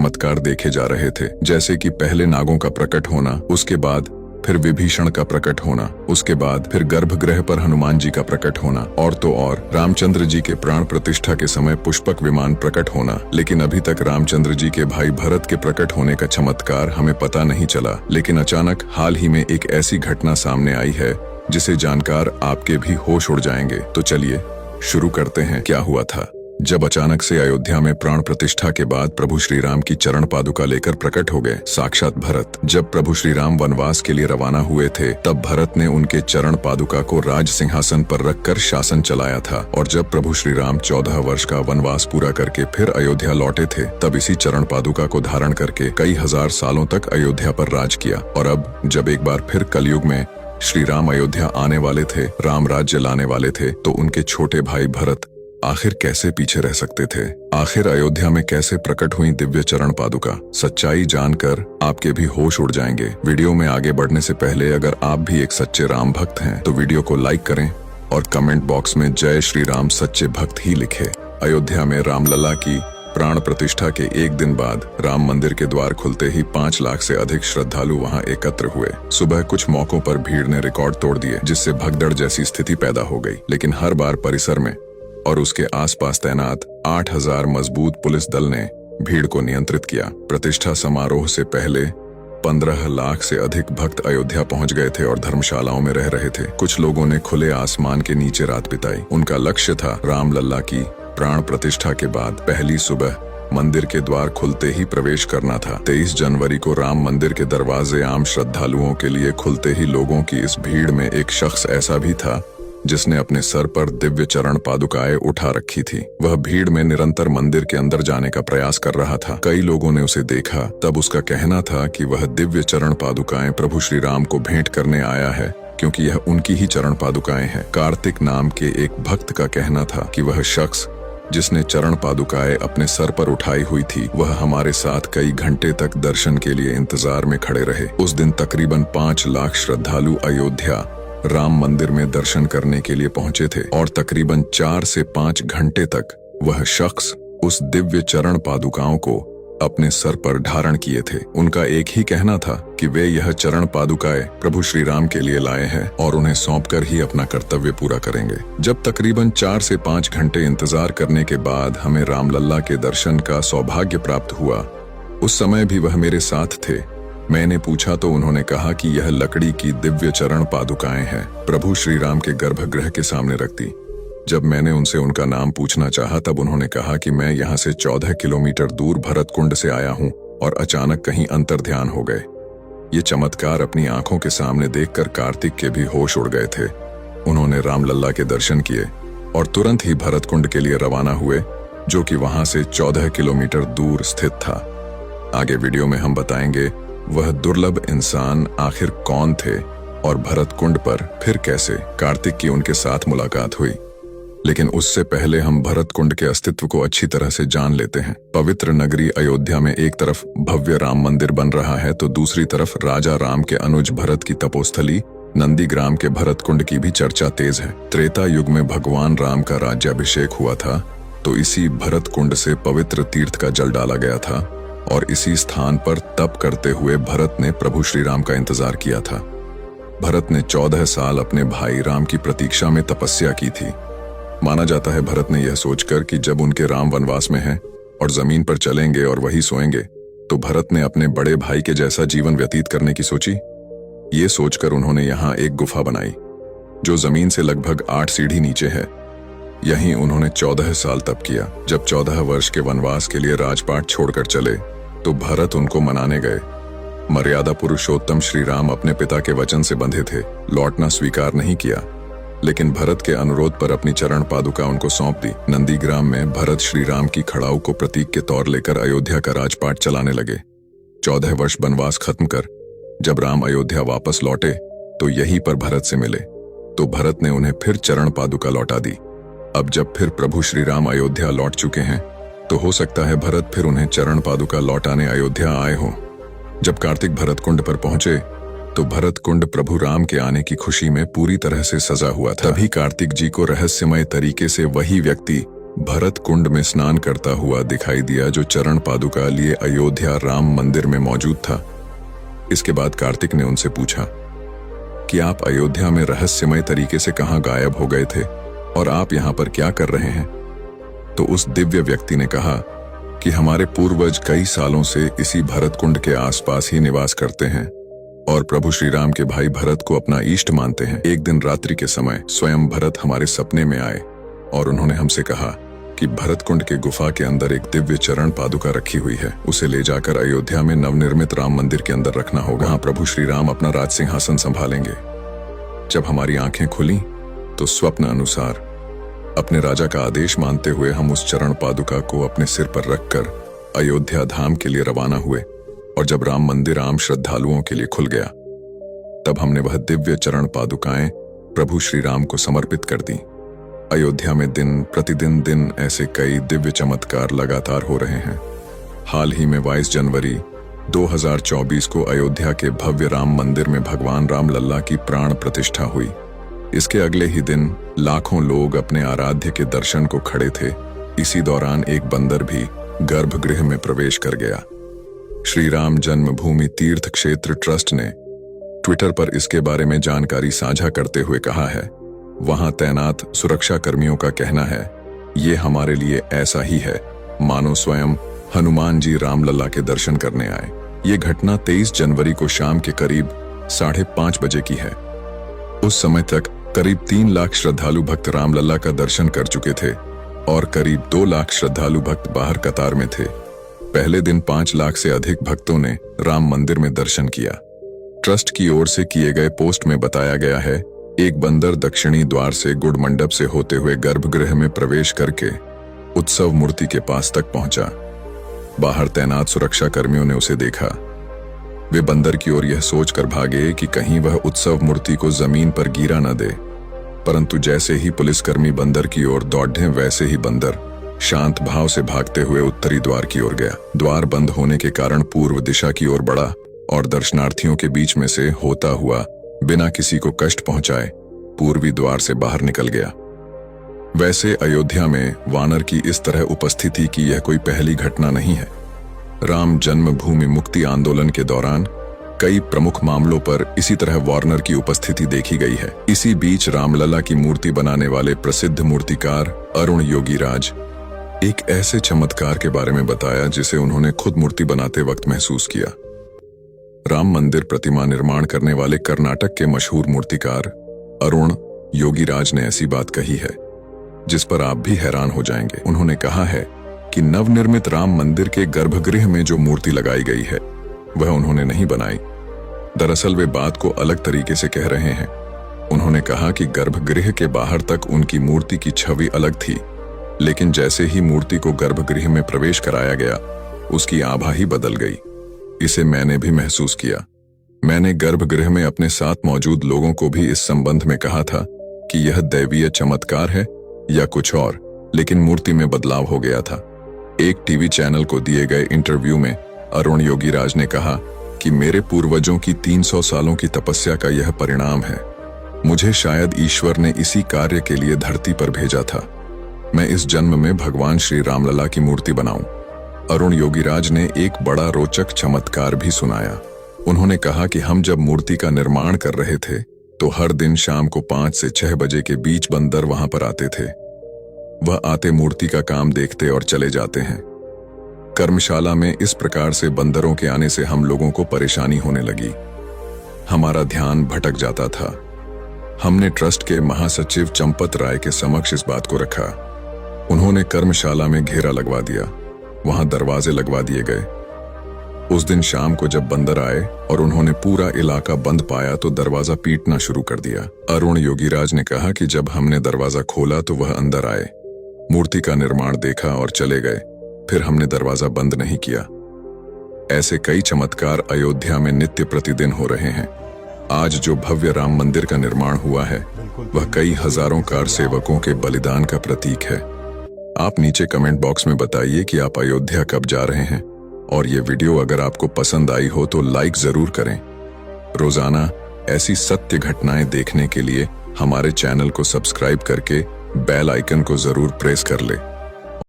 चमत्कार देखे जा रहे थे, जैसे कि पहले नागों का प्रकट होना, उसके बाद फिर विभीषण का प्रकट होना, उसके बाद फिर गर्भगृह पर हनुमान जी का प्रकट होना, और तो और रामचंद्र जी के प्राण प्रतिष्ठा के समय पुष्पक विमान प्रकट होना। लेकिन अभी तक रामचंद्र जी के भाई भरत के प्रकट होने का चमत्कार हमें पता नहीं चला। लेकिन अचानक हाल ही में एक ऐसी घटना सामने आई है जिसे जानकर आपके भी होश उड़ जाएंगे। तो चलिए शुरू करते हैं। क्या हुआ था जब अचानक से अयोध्या में प्राण प्रतिष्ठा के बाद प्रभु श्री राम की चरण पादुका लेकर प्रकट हो गए साक्षात भरत। जब प्रभु श्री राम वनवास के लिए रवाना हुए थे तब भरत ने उनके चरण पादुका को राज सिंहासन पर रखकर शासन चलाया था, और जब प्रभु श्री राम 14 वर्ष का वनवास पूरा करके फिर अयोध्या लौटे थे तब इसी चरण पादुका को धारण करके कई हजार सालों तक अयोध्या पर राज किया। और अब जब एक बार फिर कलयुग में श्री राम अयोध्या आने वाले थे, राम राज्य लाने वाले थे, तो उनके छोटे भाई भरत आखिर कैसे पीछे रह सकते थे? आखिर अयोध्या में कैसे प्रकट हुई दिव्य चरण पादुका? सच्चाई जानकर आपके भी होश उड़ जाएंगे। वीडियो में आगे बढ़ने से पहले अगर आप भी एक सच्चे राम भक्त हैं तो वीडियो को लाइक करें और कमेंट बॉक्स में जय श्री राम सच्चे भक्त ही लिखे। अयोध्या में रामलला की प्राण प्रतिष्ठा के एक दिन बाद राम मंदिर के द्वार खुलते ही 5 लाख से अधिक श्रद्धालु वहां एकत्र हुए। सुबह कुछ मौकों पर भीड़ ने रिकॉर्ड तोड़ दिए, जिससे भगदड़ जैसी स्थिति पैदा हो गई। लेकिन हर बार परिसर में और उसके आसपास तैनात 8000 मजबूत पुलिस दल ने भीड़ को नियंत्रित किया। प्रतिष्ठा समारोह से पहले 15 लाख से अधिक भक्त अयोध्या पहुंच गए थे और धर्मशालाओं में रह रहे थे। कुछ लोगों ने खुले आसमान के नीचे रात बिताई। उनका लक्ष्य था रामलला की प्राण प्रतिष्ठा के बाद पहली सुबह मंदिर के द्वार खुलते ही प्रवेश करना था। 23 जनवरी को राम मंदिर के दरवाजे आम श्रद्धालुओं के लिए खुलते ही लोगों की इस भीड़ में एक शख्स ऐसा भी था जिसने अपने सर पर दिव्य चरण पादुकाएं उठा रखी थी। वह भीड़ में निरंतर मंदिर के अंदर जाने का प्रयास कर रहा था। कई लोगों ने उसे देखा, तब उसका कहना था कि वह दिव्य चरण पादुकाएं प्रभु श्री राम को भेंट करने आया है, क्योंकि यह उनकी ही चरण पादुकाएं हैं। कार्तिक नाम के एक भक्त का कहना था कि वह शख्स जिसने चरण पादुकाएं अपने सर पर उठाई हुई थी, वह हमारे साथ कई घंटे तक दर्शन के लिए इंतजार में खड़े रहे। उस दिन तकरीबन 5 लाख श्रद्धालु अयोध्या राम मंदिर में दर्शन करने के लिए पहुंचे थे, और तकरीबन 4 से 5 घंटे तक वह शख्स उस दिव्य चरण पादुकाओं को अपने सर पर धारण किए थे। उनका एक ही कहना था कि वे यह चरण पादुकाएं प्रभु श्री राम के लिए लाए हैं और उन्हें सौंपकर ही अपना कर्तव्य पूरा करेंगे। जब तकरीबन 4 से 5 घंटे इंतजार करने के बाद हमें रामलला के दर्शन का सौभाग्य प्राप्त हुआ, उस समय भी वह मेरे साथ थे। मैंने पूछा तो उन्होंने कहा कि यह लकड़ी की दिव्य चरण पादुकाएं हैं, प्रभु श्री राम के गर्भगृह के सामने रख दी। जब मैंने उनसे उनका नाम पूछना चाहा तब उन्होंने कहा कि मैं यहाँ से 14 किलोमीटर दूर भरत कुंड से आया हूँ और अचानक कहीं अंतर्ध्यान हो गए। ये चमत्कार अपनी आंखों के सामने देखकर कार्तिक के भी होश उड़ गए थे। उन्होंने रामलला के दर्शन किए और तुरंत ही भरत कुंड के लिए रवाना हुए, जो कि वहां से 14 किलोमीटर दूर स्थित था। आगे वीडियो में हम बताएंगे वह दुर्लभ इंसान आखिर कौन थे और भरत कुंड पर फिर कैसे कार्तिक की उनके साथ मुलाकात हुई। लेकिन उससे पहले हम भरत कुंड के अस्तित्व को अच्छी तरह से जान लेते हैं। पवित्र नगरी अयोध्या में एक तरफ भव्य राम मंदिर बन रहा है तो दूसरी तरफ राजा राम के अनुज भरत की तपोस्थली नंदीग्राम के भरत कुंड की भी चर्चा तेज है। त्रेता युग में भगवान राम का राज्याभिषेक हुआ था तो इसी भरत कुंड से पवित्र तीर्थ का जल डाला गया था, और इसी स्थान पर तप करते हुए भरत ने प्रभु श्री राम का इंतजार किया था। भरत ने 14 साल अपने भाई राम की प्रतीक्षा में तपस्या की थी। माना जाता है भरत ने यह सोचकर कि जब उनके राम वनवास में हैं और जमीन पर चलेंगे और वही सोएंगे, तो भरत ने अपने बड़े भाई के जैसा जीवन व्यतीत करने की सोची। ये सोचकर उन्होंने यहाँ एक गुफा बनाई जो जमीन से लगभग 8 सीढ़ी नीचे है। यहीं उन्होंने 14 साल तप किया। जब 14 वर्ष के वनवास के लिए राजपाट छोड़कर चले तो भरत उनको मनाने गए। मर्यादा पुरुषोत्तम श्री राम अपने पिता के वचन से बंधे थे, लौटना स्वीकार नहीं किया, लेकिन भरत के अनुरोध पर अपनी चरण पादुका उनको सौंप दी। नंदीग्राम में भरत श्री राम की खड़ाऊ को प्रतीक के तौर लेकर अयोध्या का राजपाट चलाने लगे। 14 वर्ष वनवास खत्म कर जब राम अयोध्या वापस लौटे तो यहीं पर भरत से मिले, तो भरत ने उन्हें फिर चरण पादुका लौटा दी। अब जब फिर प्रभु श्री राम अयोध्या लौट चुके हैं तो हो सकता है भरत फिर उन्हें चरण पादुका लौटाने अयोध्या आए हों। जब कार्तिक भरत कुंड पर पहुंचे तो भरत कुंड प्रभु राम के आने की खुशी में पूरी तरह से सजा हुआ था। तभी कार्तिक जी को रहस्यमय तरीके से वही व्यक्ति भरत कुंड में स्नान करता हुआ दिखाई दिया, जो चरण पादुका लिए अयोध्या राम मंदिर में मौजूद था। इसके बाद कार्तिक ने उनसे पूछा कि आप अयोध्या में रहस्यमय तरीके से कहां गायब हो गए थे और आप यहां पर क्या कर रहे हैं? तो उस दिव्य व्यक्ति ने कहा कि हमारे पूर्वज कई सालों से इसी भरत कुंड के आसपास ही निवास करते हैं और प्रभु श्री राम के भाई भरत को अपना इष्ट मानते हैं। एक दिन रात्रि के समय स्वयं भरत हमारे सपने में आए और उन्होंने हमसे कहा कि भरत कुंड के गुफा के अंदर एक दिव्य चरण पादुका रखी हुई है, उसे ले जाकर अयोध्या में नवनिर्मित राम मंदिर के अंदर रखना होगा। वहां प्रभु श्री राम अपना राज सिंहासन संभालेंगे। जब हमारी आंखें खुली तो स्वप्न अनुसार अपने राजा का आदेश मानते हुए हम उस चरण पादुका को अपने सिर पर रखकर अयोध्या धाम के लिए रवाना हुए और जब राम मंदिर आम श्रद्धालुओं के लिए खुल गया तब हमने वह दिव्य चरण पादुकाएं प्रभु श्री राम को समर्पित कर दी। अयोध्या में दिन प्रतिदिन ऐसे कई दिव्य चमत्कार लगातार हो रहे हैं। हाल ही में 22 जनवरी 2024 को अयोध्या के भव्य राम मंदिर में भगवान राम लल्ला की प्राण प्रतिष्ठा हुई। इसके अगले ही दिन लाखों लोग अपने आराध्य के दर्शन को खड़े थे। इसी दौरान एक बंदर भी गर्भगृह में प्रवेश कर गया। श्री राम जन्मभूमि तीर्थ क्षेत्र ट्रस्ट ने ट्विटर पर इसके बारे में जानकारी साझा करते हुए कहा है, वहां तैनात सुरक्षा कर्मियों का कहना है, ये हमारे लिए ऐसा ही है मानो स्वयं हनुमान जी रामलला के दर्शन करने आए। ये घटना 23 जनवरी को शाम के करीब 5:30 बजे की है। उस समय तक करीब 3 लाख श्रद्धालु भक्त रामलला का दर्शन कर चुके थे और करीब 2 लाख श्रद्धालु भक्त बाहर कतार में थे। पहले दिन 5 लाख से अधिक भक्तों ने राम मंदिर में दर्शन किया। ट्रस्ट की ओर से किए गए पोस्ट में बताया गया है, एक बंदर दक्षिणी द्वार से गुड़ मंडप से होते हुए गर्भगृह में प्रवेश करके उत्सव मूर्ति के पास तक पहुंचा। बाहर तैनात सुरक्षा कर्मियों ने उसे देखा। वे बंदर की ओर यह सोचकर भागे कि कहीं वह उत्सव मूर्ति को जमीन पर गिरा न दे, परंतु जैसे ही पुलिसकर्मी बंदर की ओर दौड़े वैसे ही बंदर शांत भाव से भागते हुए उत्तरी द्वार की ओर गया। द्वार बंद होने के कारण पूर्व दिशा की ओर बढ़ा और दर्शनार्थियों के बीच में से होता हुआ बिना किसी को कष्ट पहुंचाए पूर्वी द्वार से बाहर निकल गया। वैसे अयोध्या में वानर की इस तरह उपस्थिति की यह कोई पहली घटना नहीं है। राम जन्मभूमि मुक्ति आंदोलन के दौरान कई प्रमुख मामलों पर इसी तरह वार्नर की उपस्थिति देखी गई है। इसी बीच रामलला की मूर्ति बनाने वाले प्रसिद्ध मूर्तिकार अरुण योगीराज एक ऐसे चमत्कार के बारे में बताया जिसे उन्होंने खुद मूर्ति बनाते वक्त महसूस किया। राम मंदिर प्रतिमा निर्माण करने वाले कर्नाटक के मशहूर मूर्तिकार अरुण योगीराज ने ऐसी बात कही है जिस पर आप भी हैरान हो जाएंगे। उन्होंने कहा है कि नवनिर्मित राम मंदिर के गर्भगृह में जो मूर्ति लगाई गई है वह उन्होंने नहीं बनाई। दरअसल वे बात को अलग तरीके से कह रहे हैं। उन्होंने कहा कि गर्भगृह के बाहर तक उनकी मूर्ति की छवि अलग थी, लेकिन जैसे ही मूर्ति को गर्भगृह में प्रवेश कराया गया उसकी आभा ही बदल गई। इसे मैंने भी महसूस किया। मैंने गर्भगृह में अपने साथ मौजूद लोगों को भी इस संबंध में कहा था कि यह दैवीय चमत्कार है या कुछ और, लेकिन मूर्ति में बदलाव हो गया था। एक टीवी चैनल को दिए गए इंटरव्यू में अरुण योगीराज ने कहा कि मेरे पूर्वजों की 300 सालों की तपस्या का यह परिणाम है। मुझे शायद ईश्वर ने इसी कार्य के लिए धरती पर भेजा था। मैं इस जन्म में भगवान श्री रामलला की मूर्ति बनाऊं। अरुण योगीराज ने एक बड़ा रोचक चमत्कार भी सुनाया। उन्होंने कहा कि हम जब मूर्ति का निर्माण कर रहे थे तो हर दिन शाम को 5 से 6 बजे के बीच बंदर वहां पर आते थे। वह आते मूर्ति का काम देखते और चले जाते हैं। कर्मशाला में इस प्रकार से बंदरों के आने से हम लोगों को परेशानी होने लगी। हमारा ध्यान भटक जाता था। हमने ट्रस्ट के महासचिव चंपत राय के समक्ष इस बात को रखा। उन्होंने कर्मशाला में घेरा लगवा दिया, वहां दरवाजे लगवा दिए गए। उस दिन शाम को जब बंदर आए और उन्होंने पूरा इलाका बंद पाया तो दरवाजा पीटना शुरू कर दिया। अरुण योगीराज ने कहा कि जब हमने दरवाजा खोला तो वह अंदर आए, मूर्ति का निर्माण देखा और चले गए। फिर हमने दरवाजा बंद नहीं किया। ऐसे कई चमत्कार अयोध्या में नित्य प्रतिदिन हो रहे हैं। आज जो भव्य राम मंदिर का निर्माण हुआ है वह कई हजारों कार सेवकों के बलिदान का प्रतीक है। आप नीचे कमेंट बॉक्स में बताइए कि आप अयोध्या कब जा रहे हैं, और ये वीडियो अगर आपको पसंद आई हो तो लाइक जरूर करें। रोजाना ऐसी सत्य घटनाएं देखने के लिए हमारे चैनल को सब्सक्राइब करके बेल आइकन को जरूर प्रेस कर ले।